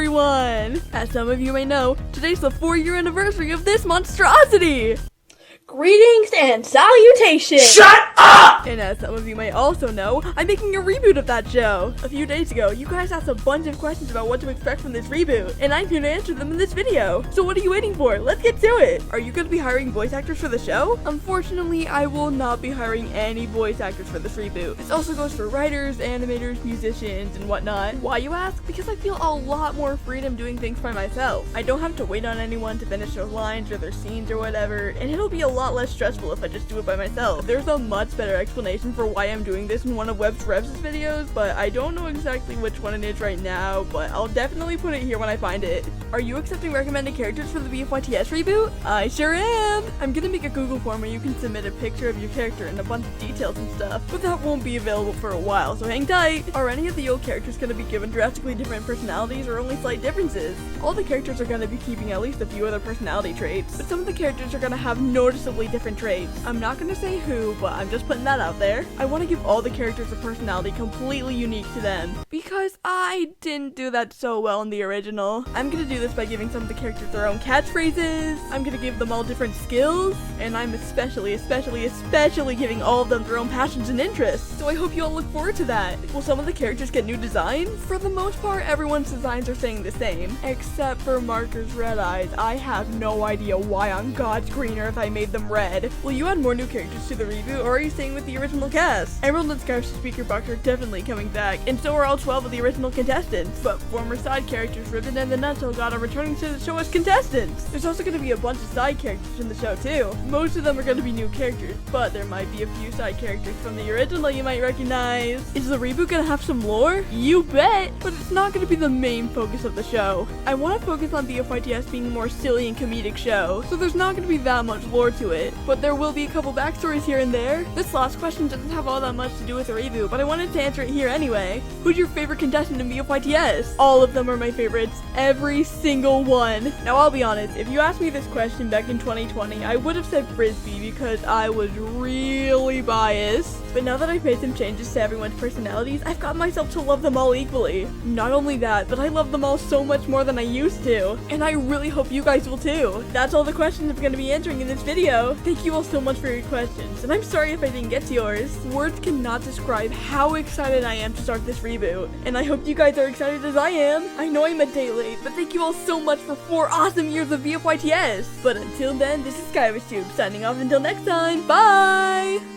everyone! As some of you may know, today's the 4-year anniversary of this monstrosity! Greetings and salutations! Shut up! And as some of you may also know, I'm making a reboot of that show. A few days ago, you guys asked a bunch of questions about what to expect from this reboot, and I'm here to answer them in this video. So what are you waiting for? Let's get to it! Are you going to be hiring voice actors for the show? Unfortunately, I will not be hiring any voice actors for this reboot. This also goes for writers, animators, musicians, and whatnot. Why, you ask? Because I feel a lot more freedom doing things by myself. I don't have to wait on anyone to finish their lines or their scenes or whatever, and it'll be a lot less stressful if I just do it by myself. There's a much better explanation for why I'm doing this in one of Web's Revs' videos, but I don't know exactly which one it is right now, but I'll definitely put it here when I find it. Are you accepting recommended characters for the BFYTS reboot? I sure am! I'm gonna make a Google form where you can submit a picture of your character and a bunch of details and stuff, but that won't be available for a while, so hang tight! Are any of the old characters gonna be given drastically different personalities or only slight differences? All the characters are gonna be keeping at least a few other personality traits, but some of the characters are gonna have noticeably different traits. I'm not gonna say who, but I'm just putting that out there. I want to give all the characters a personality completely unique to them, because I didn't do that so well in the original. I'm gonna do this by giving some of the characters their own catchphrases, I'm gonna give them all different skills, and I'm especially giving all of them their own passions and interests. So I hope you all look forward to that. Will some of the characters get new designs? For the most part, everyone's designs are staying the same, except for Marker's red eyes. I have no idea why on God's green earth I made them red. Will you add more new characters to the reboot, or are you staying with the original cast? Emerald and Scarf's Speaker Box are definitely coming back, and so are all 12 of the original contestants. But former side characters Ribbon and the Nutshell God are returning to the show as contestants. There's also going to be a bunch of side characters in the show too. Most of them are going to be new characters, but there might be a few side characters from the original you might recognize. Is the reboot going to have some lore? You bet! But it's not going to be the main focus of the show. I want to focus on BFYTS being a more silly and comedic show, so there's not going to be that much lore to it. But there will be a couple backstories here and there. This last question doesn't have all that much to do with the reboot, but I wanted to answer it here anyway. Who's your favorite contestant in BFYTS? All of them are my favorites. Every single one. Now I'll be honest, if you asked me this question back in 2020, I would have said Frisbee because I was really biased. But now that I've made some changes to everyone's personalities, I've got myself to love them all equally. Not only that, but I love them all so much more than I used to. And I really hope you guys will too. That's all the questions I'm going to be answering in this video. Thank you all so much for your questions, and I'm sorry if I didn't get to yours. Words cannot describe how excited I am to start this reboot, and I hope you guys are excited as I am. I know I'm a day late, but thank you all so much for 4 awesome years of BFYTS. But until then, this is SkyWishTube signing off until next time. Bye!